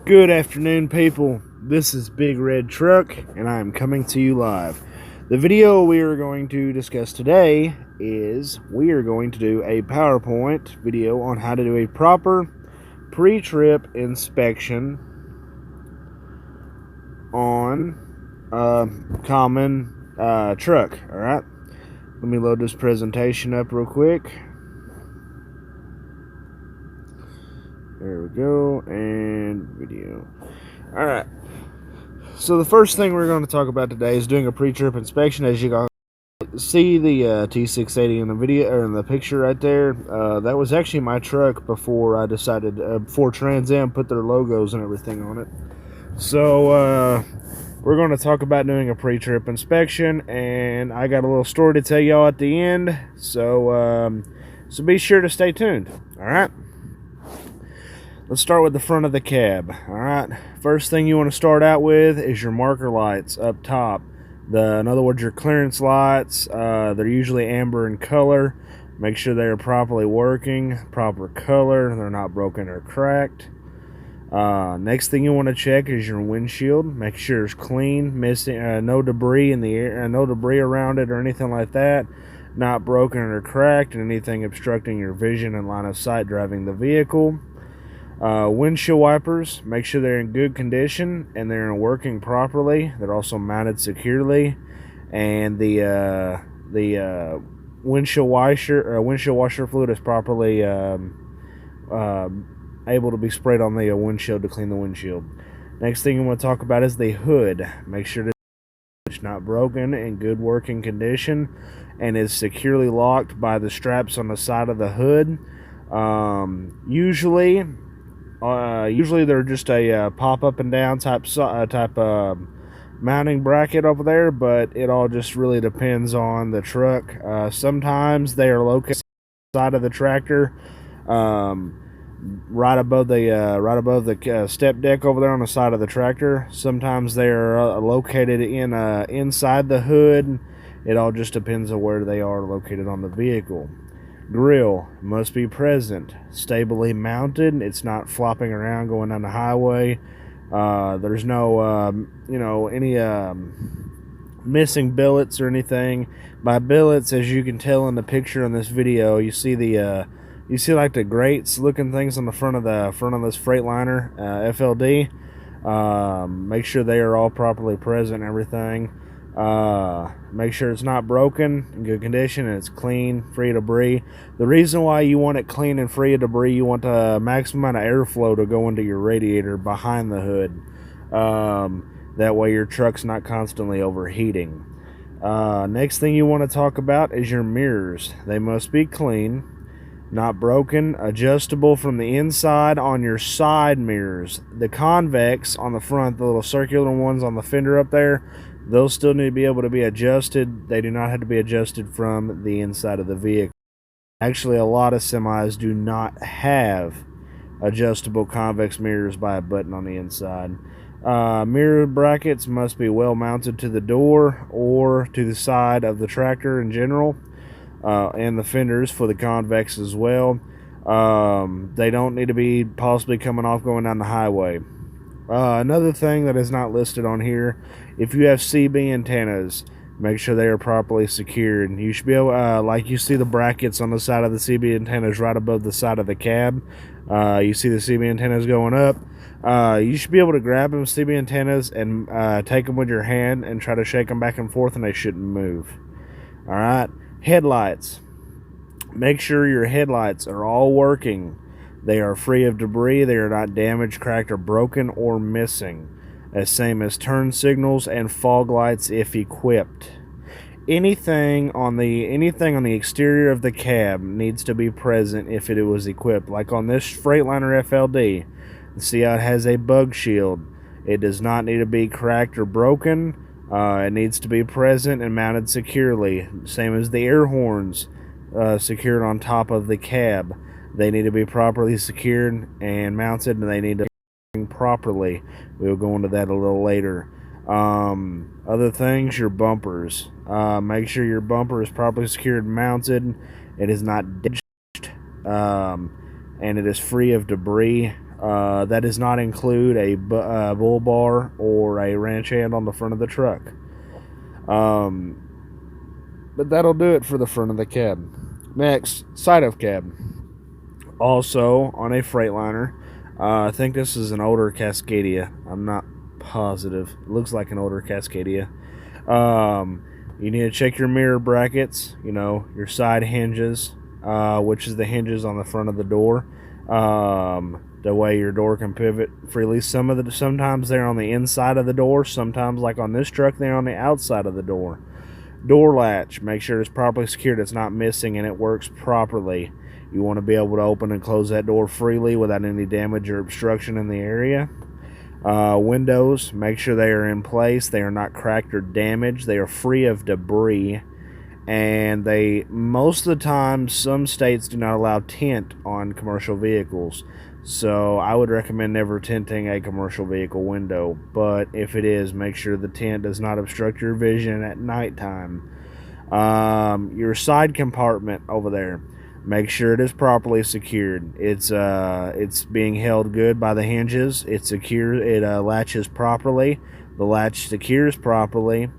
Good afternoon, people. This is Big Red Truck, and I am coming to you live. The video we are going to discuss today is we are going to do a PowerPoint video on how to do a proper pre-trip inspection on a common truck. All right, let me load this presentation up real quick. There we go, and video. All right. So the first thing we're going to talk about today is doing a pre-trip inspection. As you can see the T680 in the video or in the picture right there, that was actually my truck before I decided before Trans Am put their logos and everything on it. So we're going to talk about doing a pre-trip inspection, and I got a little story to tell y'all at the end. So be sure to stay tuned. All right. Let's start with the front of the cab. Alright, first thing you want to start out with is your marker lights up top. In other words, your clearance lights. They're usually amber in color. Make sure they are properly working, proper color, they're not broken or cracked. Next thing you want to check is your windshield. Make sure it's clean, missing no debris in the air, no debris around it or anything like that. Not broken or cracked, and anything obstructing your vision and line of sight driving the vehicle. Windshield wipers, make sure they're in good condition and they're working properly. They're also mounted securely, and the windshield washer fluid is properly able to be sprayed on the windshield to clean the windshield. Next thing you want to talk about is the hood. Make sure it's not broken, in good working condition, and is securely locked by the straps on the side of the hood. Usually they're just a pop up and down type mounting bracket over there, but it all just really depends on the truck. Sometimes they are located on the side of the tractor, right above the step deck over there on the side of the tractor. Sometimes they are located inside the hood. It all just depends on where they are located on the vehicle. Grill must be present, stably mounted. It's not flopping around going down the highway. There's no, any missing billets or anything. By billets, as you can tell in the picture in this video, you see like the grates looking things on the front of this Freightliner FLD. Make sure they are all properly present and everything. Make sure it's not broken, in good condition, and it's clean, free of debris. The reason why you want it clean and free of debris, you want a maximum amount of airflow to go into your radiator behind the hood. That way your truck's not constantly overheating. Next thing you want to talk about is your mirrors. They must be clean, not broken, adjustable from the inside on your side mirrors. The convex on the front, the little circular ones on the fender up there, those still need to be able to be adjusted. They do not have to be adjusted from the inside of the vehicle. Actually, a lot of semis do not have adjustable convex mirrors by a button on the inside. Mirror brackets must be well mounted to the door or to the side of the tractor in general, and the fenders for the convex as well. They don't need to be possibly coming off going down the highway. Another thing that is not listed on here, if you have CB antennas, make sure they are properly secured. You should be able, like you see the brackets on the side of the CB antennas right above the side of the cab. You see the CB antennas going up. You should be able to grab them CB antennas and take them with your hand and try to shake them back and forth, and they shouldn't move. All right, headlights. Make sure your headlights are all working. They are free of debris. They are not damaged, cracked, or broken, or missing. Same as turn signals and fog lights if equipped. Anything on the exterior of the cab needs to be present if it was equipped. Like on this Freightliner FLD, see how it has a bug shield. It does not need to be cracked or broken. It needs to be present and mounted securely. Same as the air horns, secured on top of the cab. They need to be properly secured and mounted, and they need to be properly. We'll go into that a little later. Other things, your bumpers. Make sure your bumper is properly secured and mounted. It is not ditched, and it is free of debris. That does not include a bull bar or a ranch hand on the front of the truck. But that'll do it for the front of the cab. Next, side of cab. Also on a Freightliner. I think this is an older Cascadia. I'm not positive. It looks like an older Cascadia. You need to check your mirror brackets, your side hinges, which is the hinges on the front of the door. The way your door can pivot freely. Sometimes they're on the inside of the door. Sometimes, like on this truck, they're on the outside of the door. Door latch. Make sure it's properly secured. It's not missing and it works properly. You want to be able to open and close that door freely without any damage or obstruction in the area. Windows. Make sure they are in place. They are not cracked or damaged. They are free of debris. And most of the time, some states do not allow tint on commercial vehicles. So I would recommend never tinting a commercial vehicle window. But if it is, make sure the tint does not obstruct your vision at nighttime. Your side compartment over there, make sure it is properly secured. It's being held good by the hinges. It's secure. It latches properly. The latch secures properly.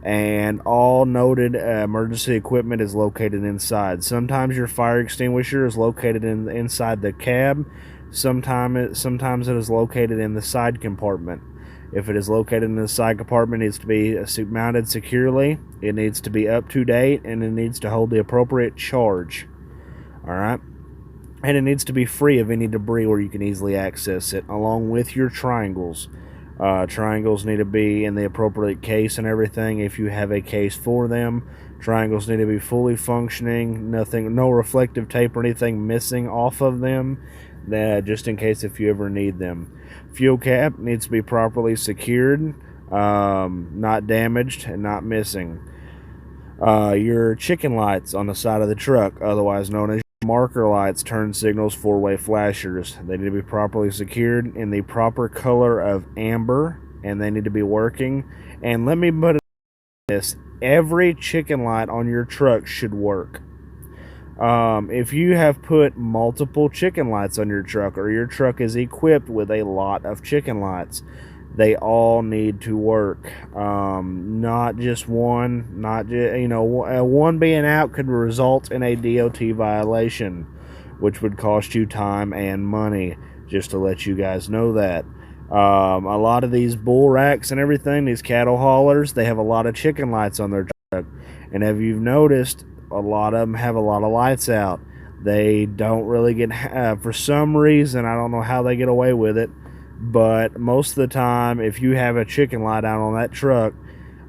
And all noted emergency equipment is located inside. Sometimes your fire extinguisher is located inside the cab. Sometimes it is located in the side compartment. If it is located in the side compartment, it needs to be mounted securely. It needs to be up to date, and it needs to hold the appropriate charge. All right, and it needs to be free of any debris where you can easily access it, along with your triangles. Triangles need to be in the appropriate case and everything if you have a case for them. Triangles need to be fully functioning, no reflective tape or anything missing off of them, just in case if you ever need them. Fuel cap needs to be properly secured, not damaged and not missing. Your chicken lights on the side of the truck, otherwise known as marker lights, turn signals, four-way flashers. They need to be properly secured in the proper color of amber, and they need to be working. And let me put it this: every chicken light on your truck should work. If you have put multiple chicken lights on your truck, or your truck is equipped with a lot of chicken lights, they all need to work. Not just one. One being out could result in a DOT violation, which would cost you time and money. Just to let you guys know that. A lot of these bull racks and everything, these cattle haulers, they have a lot of chicken lights on their truck. And have you noticed, a lot of them have a lot of lights out. They don't really get, for some reason, I don't know how they get away with it, but most of the time, if you have a chicken light out on that truck,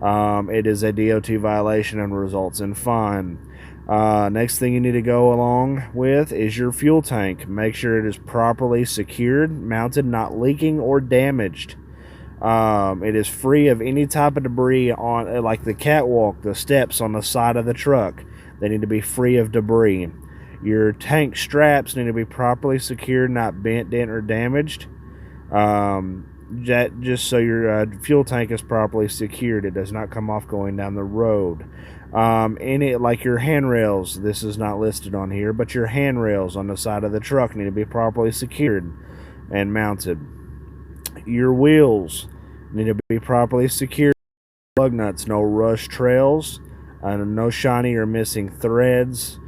it is a DOT violation and results in fine. Next thing you need to go along with is your fuel tank. Make sure it is properly secured, mounted, not leaking or damaged. It is free of any type of debris on, like the catwalk, the steps on the side of the truck. They need to be free of debris. Your tank straps need to be properly secured, not bent, dent, or damaged. Just so your fuel tank is properly secured. It does not come off going down the road. Like your handrails, this is not listed on here, but your handrails on the side of the truck need to be properly secured and mounted. Your wheels need to be properly secured. Lug nuts, no rush trails, no shiny or missing threads,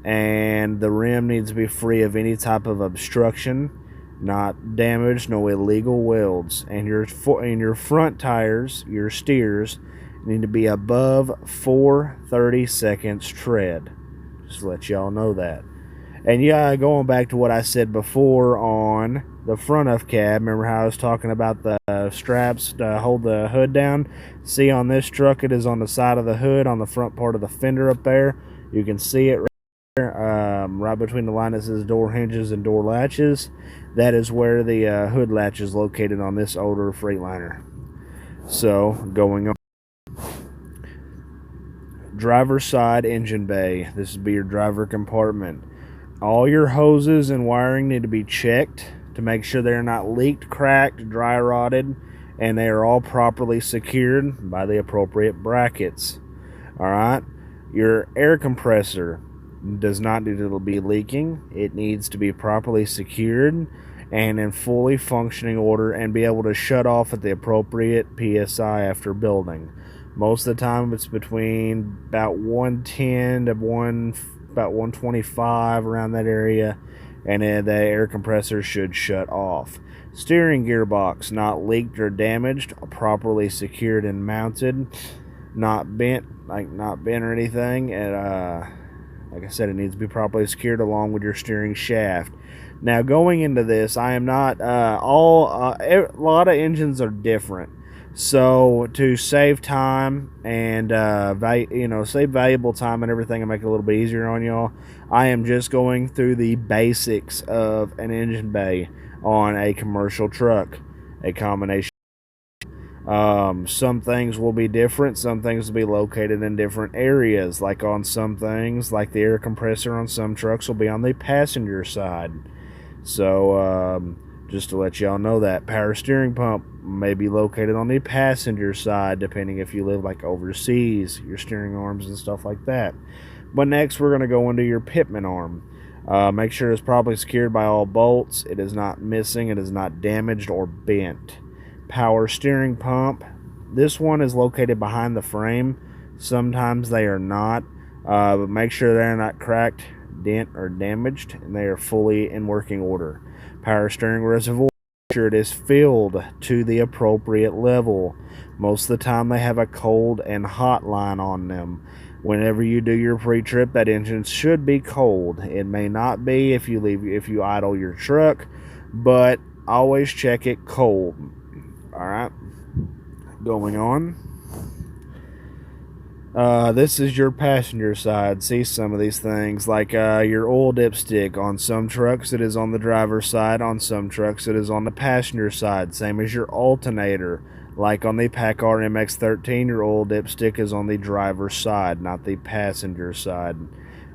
and the rim needs to be free of any type of obstruction, not damaged, no illegal welds. And your front tires, your steers, need to be above 4/30 seconds tread. Just to let y'all know that. And yeah, going back to what I said before on the front of cab, remember how I was talking about the straps to hold the hood down? See, on this truck, it is on the side of the hood, on the front part of the fender up there. You can see it right there, right between the line that says door hinges and door latches. That is where the hood latch is located on this older Freightliner. So, going on. Driver's side engine bay. This would be your driver compartment. All your hoses and wiring need to be checked to make sure they're not leaked, cracked, dry rotted, and they are all properly secured by the appropriate brackets. Alright? Your air compressor does not need to be leaking. It needs to be properly secured, and in fully functioning order, and be able to shut off at the appropriate PSI after building. Most of the time it's between about 110 to about 125, around that area, and then the air compressor should shut off. Steering gearbox not leaked or damaged, properly secured and mounted, not bent or anything, and like I said, it needs to be properly secured along with your steering shaft. Now, going into this, I am not a lot of engines are different. So to save time and save valuable time and everything, and make it a little bit easier on y'all, I am just going through the basics of an engine bay on a commercial truck, a combination. Some things will be different. Some things will be located in different areas. Like on some things, like the air compressor on some trucks will be on the passenger side. So just to let y'all know, that power steering pump may be located on the passenger side, depending if you live like overseas, your steering arms and stuff like that. But next, we're going to go into your pitman arm. Make sure it's properly secured by all bolts. It is not missing. It is not damaged or bent. Power steering pump. This one is located behind the frame. Sometimes they are not, but make sure they're not cracked, dent, or damaged, and they are fully in working order. Power steering reservoir. Make sure it is filled to the appropriate level. Most of the time they have a cold and hot line on them. Whenever you do your pre-trip, that engine should be cold. It may not be if you idle your truck, but always check it cold. Alright, going on. This is your passenger side. See some of these things, like your oil dipstick. On some trucks it is on the driver's side, on some trucks it is on the passenger side. Same as your alternator. Like on the PACCAR MX-13, your oil dipstick is on the driver's side, not the passenger side.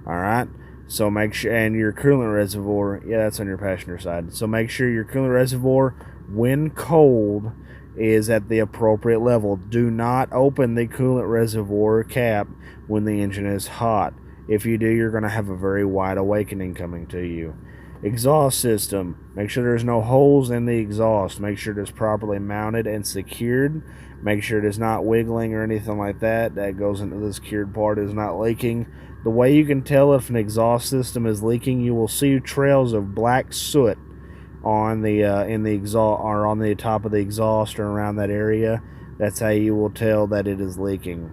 Alright, so make sure, and your coolant reservoir, yeah, that's on your passenger side. So make sure your coolant reservoir, when cold, is at the appropriate level. Do not open the coolant reservoir cap when the engine is hot. If you do, you're going to have a very wide awakening coming to you. Exhaust system. Make sure there's no holes in the exhaust. Make sure it is properly mounted and secured. Make sure it is not wiggling or anything like that. That goes into the secured part, is not leaking. The way you can tell if an exhaust system is leaking, you will see trails of black soot on the in the exhaust, or on the top of the exhaust, or around that area. That's how you will tell that it is leaking.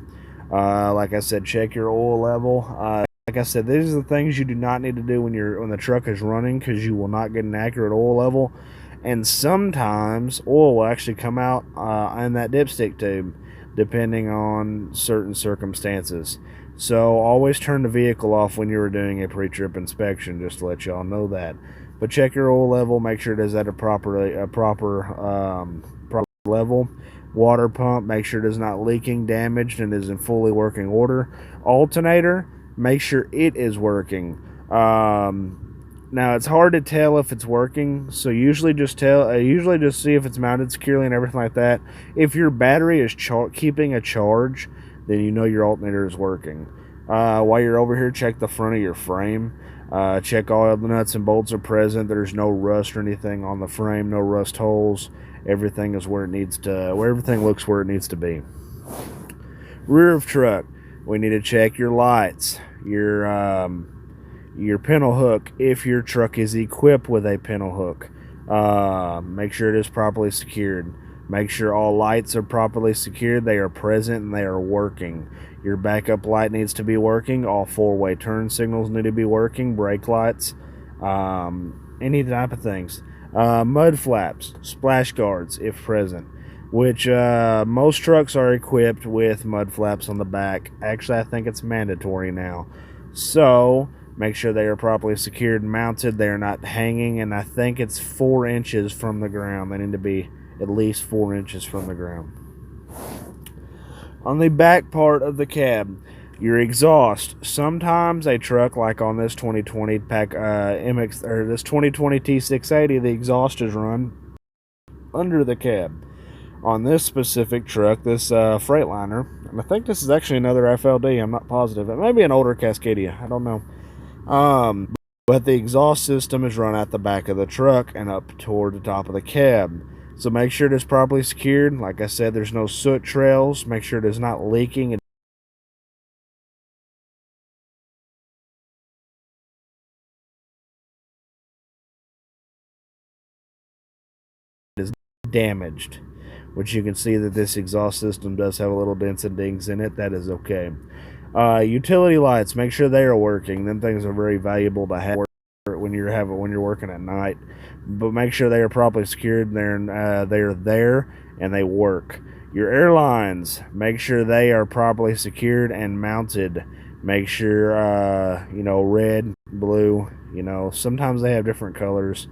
Like I said, check your oil level. Like I said, these are the things you do not need to do when the truck is running, because you will not get an accurate oil level, and sometimes oil will actually come out in that dipstick tube, depending on certain circumstances. So always turn the vehicle off when you are doing a pre-trip inspection, just to let y'all know that. But check your oil level. Make sure it is at a proper level. Water pump. Make sure it is not leaking, damaged, and is in fully working order. Alternator. Make sure it is working. Now it's hard to tell if it's working, so usually just see if it's mounted securely and everything like that. If your battery is keeping a charge, then you know your alternator is working. While you're over here, check the front of your frame. Check all the nuts and bolts are present. There's no rust or anything on the frame, no rust holes. Everything is where it needs to, where everything looks where it needs to be. Rear of truck. We need to check your lights, your pintle hook, if your truck is equipped with a pintle hook. Make sure it is properly secured. Make sure all lights are properly secured, they are present, and they are working. Your backup light needs to be working. All four-way turn signals need to be working. Brake lights, any type of things. Mud flaps, splash guards, if present. Which most trucks are equipped with mud flaps on the back. Actually, I think it's mandatory now. So make sure they are properly secured and mounted. They are not hanging, and I think it's 4 inches from the ground. They need to be at least 4 inches from the ground. On the back part of the cab, your exhaust. Sometimes a truck like on this 2020 MX, or this 2020 T680, the exhaust is run under the cab. On this specific truck, this Freightliner, and I think this is actually another FLD, I'm not positive. It may be an older Cascadia, I don't know. but the exhaust system is run out the back of the truck and up toward the top of the cab. So make sure it is properly secured. Like I said, there's no soot trails. Make sure it is not leaking. It is damaged, which you can see that this exhaust system does have a little dents and dings in it. That is okay. Utility lights, make sure they are working. Them things are very valuable to have when you're working at night. But make sure they are properly secured. They're there and they work. Your air lines, make sure they are properly secured and mounted. Make sure red, blue. Sometimes they have different colors,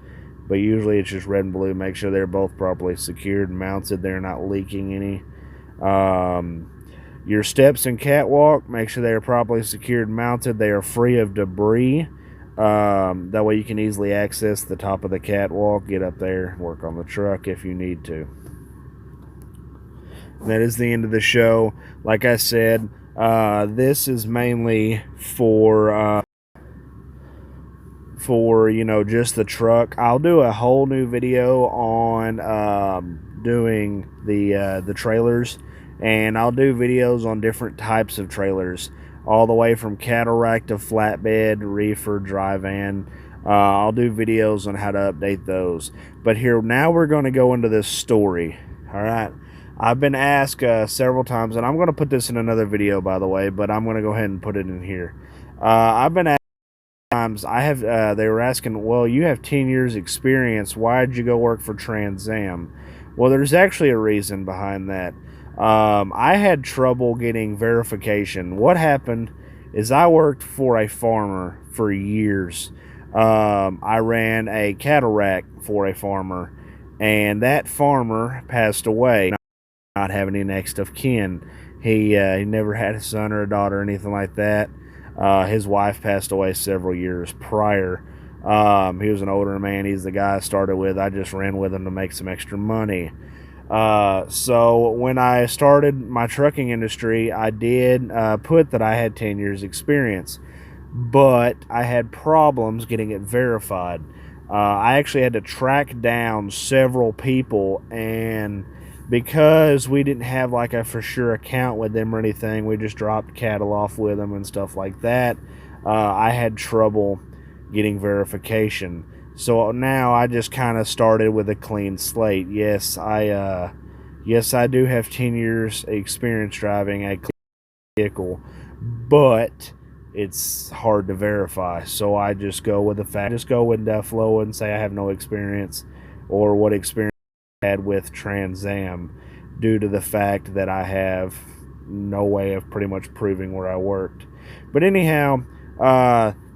but usually it's just red and blue. Make sure they're both properly secured and mounted. They're not leaking any. Your steps and catwalk, make sure they are properly secured and mounted. They are free of debris. That way you can easily access the top of the catwalk, get up there, work on the truck if you need to. And that is the end of the show. Like I said, this is mainly for just the truck. I'll do a whole new video on doing the trailers, and I'll do videos on different types of trailers, all the way from cattle rack to flatbed, reefer, dry van. I'll do videos on how to update those. But now we're going to go into this story. All right. I've been asked several times, and I'm going to put this in another video, by the way, but I'm going to go ahead and put it in here. I've been asked times, they were asking, well, you have 10 years experience. Why did you go work for Trans Am? Well, there's actually a reason behind that. I had trouble getting verification. What happened is I worked for a farmer for years. I ran a cattle rack for a farmer, and that farmer passed away, not having any next of kin. He never had a son or a daughter or anything like that. His wife passed away several years prior. He was an older man. He's the guy I started with. I just ran with him to make some extra money. So when I started my trucking industry, I did put that I had 10 years experience, but I had problems getting it verified. I actually had to track down several people, and because we didn't have like a for sure account with them or anything, we just dropped cattle off with them and stuff like that. I had trouble getting verification. So now I just kind of started with a clean slate. Yes, I do have 10 years experience driving a vehicle, but it's hard to verify. So I just go with the fact, just go with Deflo and say I have no experience, or what experience I had with Trans Am, due to the fact that I have no way of pretty much proving where I worked. But anyhow,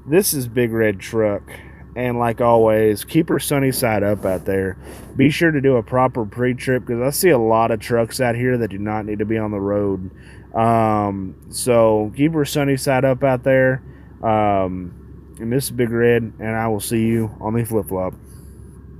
this is Big Red Truck. And like always, keep her sunny side up out there. Be sure to do a proper pre-trip, because I see a lot of trucks out here that do not need to be on the road. So keep her sunny side up out there. And this is Big Red, and I will see you on the flip-flop.